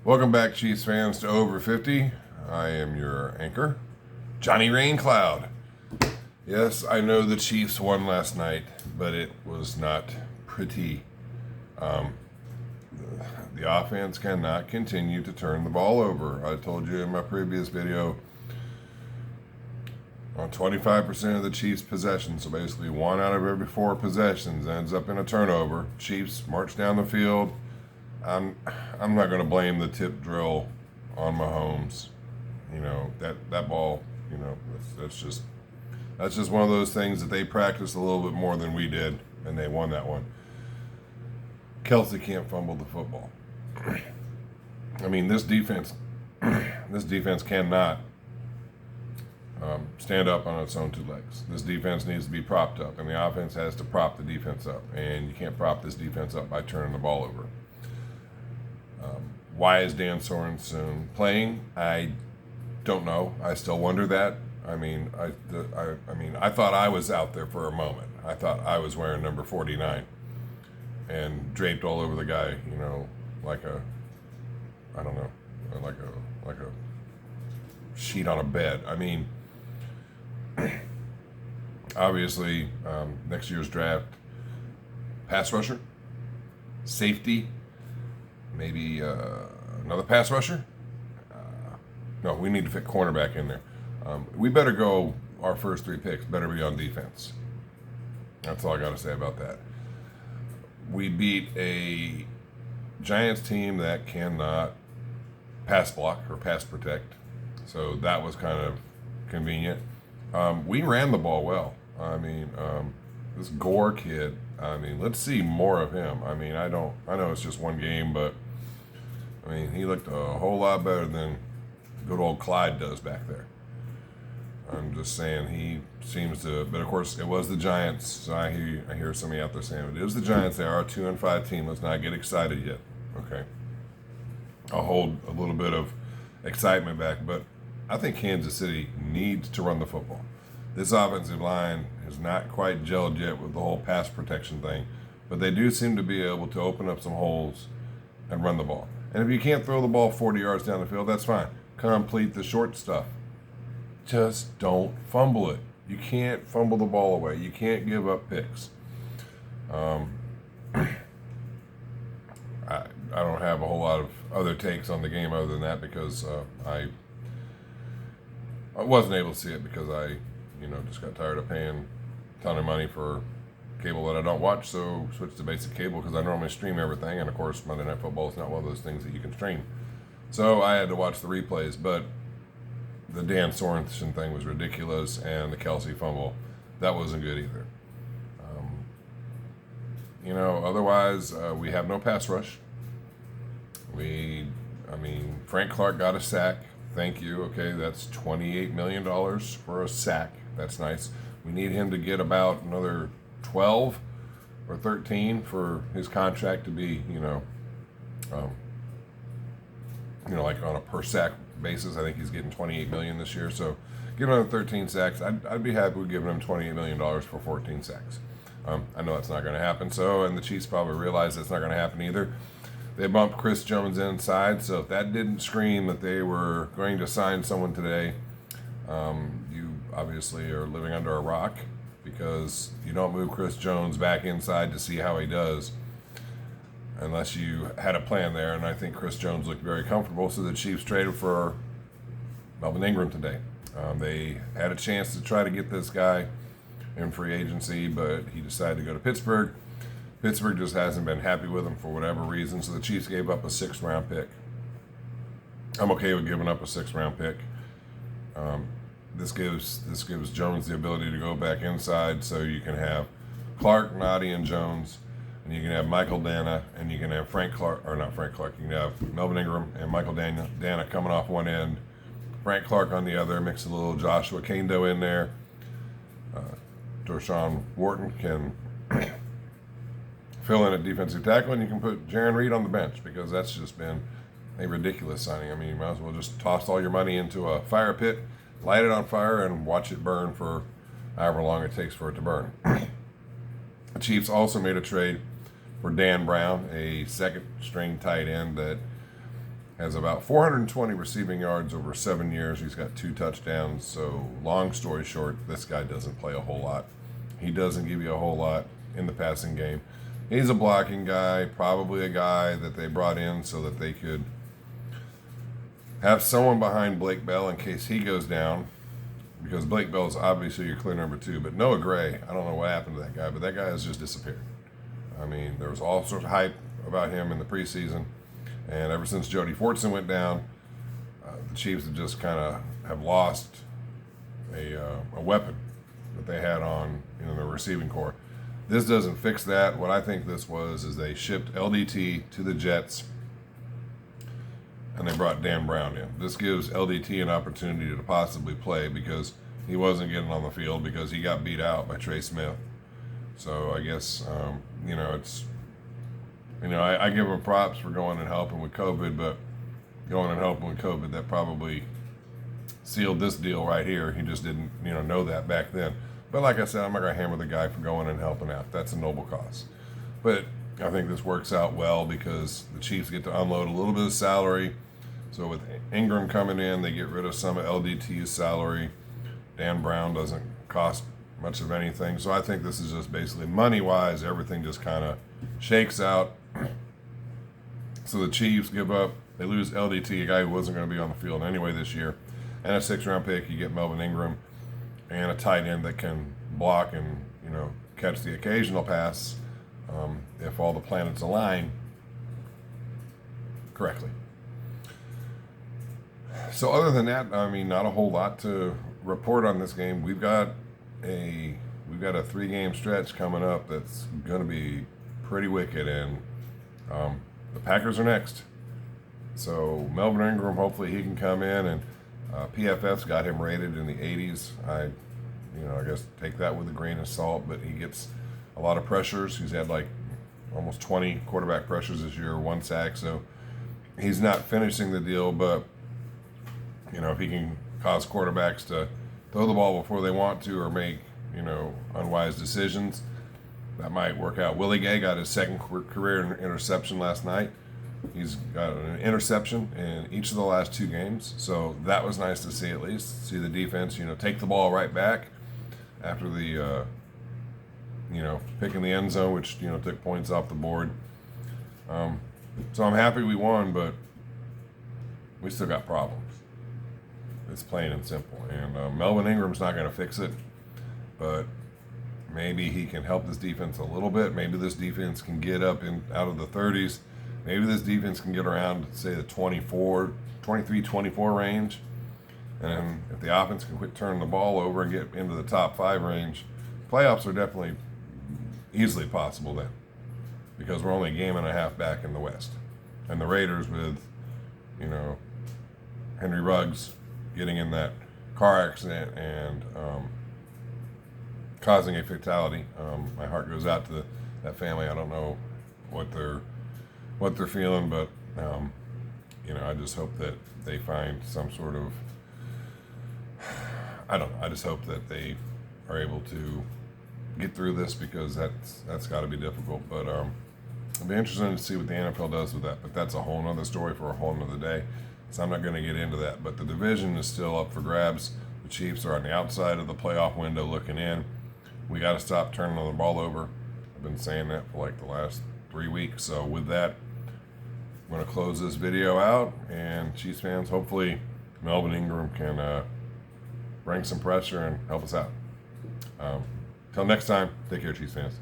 Welcome back, Chiefs fans, to Over 50. I am your anchor, Johnny Raincloud. Yes, I know the Chiefs won last night, but it was not pretty. Um, the offense cannot continue to turn the ball over. I told you in my previous video, on 25% of the Chiefs' possessions, so basically 1 out of every 4 possessions ends up in a turnover. Chiefs march down the field. I'm not going to blame the tip drill on Mahomes. You know, that ball, you know, that's just one of those things that they practiced a little bit more than we did, and they won that one. Kelsey can't fumble the football. I mean, this defense cannot stand up on its own 2 legs. This defense needs to be propped up, and the offense has to prop the defense up. And you can't prop this defense up by turning the ball over. Why is Dan Sorensen playing? I don't know. I still wonder that. I mean, I thought I was out there for a moment. I thought I was wearing number 49 and draped all over the guy, you know, like a sheet on a bed. I mean, obviously, next year's draft, pass rusher, safety, maybe another pass rusher. No, we need to fit cornerback in there. We better go, our first 3 picks better be on defense. That's all I got to say about that. We beat a Giants team that cannot pass block or pass protect. So that was kind of convenient. We ran the ball well. I mean, this Gore kid, I mean, let's see more of him. I mean, I know it's just 1 game, but I mean, he looked a whole lot better than good old Clyde does back there. I'm just saying he seems to, but of course it was the Giants. So I hear somebody out there saying it is the Giants. They are a 2-5 team. Let's not get excited yet. Okay, I'll hold a little bit of excitement back, but I think Kansas City needs to run the football. This offensive line is not quite gelled yet with the whole pass protection thing, but they do seem to be able to open up some holes and run the ball. And if you can't throw the ball 40 yards down the field, that's fine. Complete the short stuff. Just don't fumble it. You can't fumble the ball away. You can't give up picks. I don't have a whole lot of other takes on the game other than that because I wasn't able to see it because I just got tired of paying a ton of money for cable that I don't watch, so switched to basic cable because I normally stream everything, and of course Monday Night Football is not one of those things that you can stream. So I had to watch the replays, but the Dan Sorensen thing was ridiculous, and the Kelsey fumble, that wasn't good either. Otherwise, we have no pass rush. Frank Clark got a sack. Thank you. Okay, that's $28 million for a sack. That's nice. We need him to get about another 12 or 13 for his contract to be, like on a per sack basis. I think he's getting $28 million this year. So give him 13 sacks. I'd be happy with giving him $28 million for 14 sacks. I know that's not going to happen. And the Chiefs probably realize that's not going to happen either. They bumped Chris Jones inside. So if that didn't scream that they were going to sign someone today, you obviously are living under a rock, because you don't move Chris Jones back inside to see how he does unless you had a plan there. And I think Chris Jones looked very comfortable, so the Chiefs traded for Melvin Ingram today. They had a chance to try to get this guy in free agency, but he decided to go to Pittsburgh. Pittsburgh just hasn't been happy with him for whatever reason, so the Chiefs gave up a 6th-round pick. I'm okay with giving up a 6th-round pick. This gives Jones the ability to go back inside, so you can have Clark, Noddy, and Jones, and you can have Michael Dana, and you can have Frank Clark, or not Frank Clark, you can have Melvin Ingram and Michael Dana coming off one end, Frank Clark on the other, mix a little Joshua Kendo in there. Deshaun Wharton can fill in at defensive tackle, and you can put Jaron Reed on the bench, because that's just been a ridiculous signing. I mean, you might as well just toss all your money into a fire pit, light it on fire, and watch it burn for however long it takes for it to burn. The Chiefs also made a trade for Dan Brown, a second-string tight end that has about 420 receiving yards over 7 years. He's got 2 touchdowns. So long story short, this guy doesn't play a whole lot. He doesn't give you a whole lot in the passing game. He's a blocking guy, probably a guy that they brought in so that they could have someone behind Blake Bell in case he goes down, because Blake Bell is obviously your clear number 2. But Noah Gray, I don't know what happened to that guy, but that guy has just disappeared. I mean, there was all sorts of hype about him in the preseason, and ever since Jody Fortson went down, the Chiefs have just kind of have lost a weapon that they had on the receiving core. This doesn't fix that. What I think this was is they shipped LDT to the Jets, and they brought Dan Brown in. This gives LDT an opportunity to possibly play, because he wasn't getting on the field because he got beat out by Trey Smith. So I guess, it's, I give him props for going and helping with COVID, but going and helping with COVID, that probably sealed this deal right here. He just didn't, know that back then. But like I said, I'm not going to hammer the guy for going and helping out. That's a noble cause. But I think this works out well because the Chiefs get to unload a little bit of salary. So with Ingram coming in, they get rid of some of LDT's salary. Dan Brown doesn't cost much of anything. So I think this is just basically money-wise, everything just kind of shakes out. So the Chiefs give up. They lose LDT, a guy who wasn't going to be on the field anyway this year, and a 6th-round pick. You get Melvin Ingram and a tight end that can block and, catch the occasional pass if all the planets align correctly. So other than that, not a whole lot to report on this game. We've got a 3-game stretch coming up that's going to be pretty wicked, and the Packers are next. So Melvin Ingram, hopefully he can come in, and PFF's got him rated in the 80s. I guess take that with a grain of salt, but he gets a lot of pressures. He's had like almost 20 quarterback pressures this year, 1 sack. So he's not finishing the deal, but if he can cause quarterbacks to throw the ball before they want to or make unwise decisions, that might work out. Willie Gay got his 2nd career interception last night. He's got an interception in each of the last 2 games, so that was nice to see. At least see the defense, take the ball right back after the, picking the end zone, which took points off the board. So I'm happy we won, but we still got problems. It's plain and simple. And Melvin Ingram's not going to fix it, but maybe he can help this defense a little bit. Maybe this defense can get up out of the 30s. Maybe this defense can get around, say, the 23-24 range. And if the offense can quit turning the ball over and get into the top 5 range, playoffs are definitely easily possible then, because we're only a game and a half back in the West. And the Raiders with, Henry Ruggs getting in that car accident and causing a fatality. My heart goes out to that family. I don't know what they're feeling, but I just hope that they find some sort of, I don't know. I just hope that they are able to get through this, because that's got to be difficult. But it'll be interesting to see what the NFL does with that. But that's a whole nother story for a whole nother day. So I'm not going to get into that. But the division is still up for grabs. The Chiefs are on the outside of the playoff window looking in. We got to stop turning the ball over. I've been saying that for like the last 3 weeks. So with that, I'm going to close this video out. And Chiefs fans, hopefully Melvin Ingram can bring some pressure and help us out. Till next time, take care, Chiefs fans.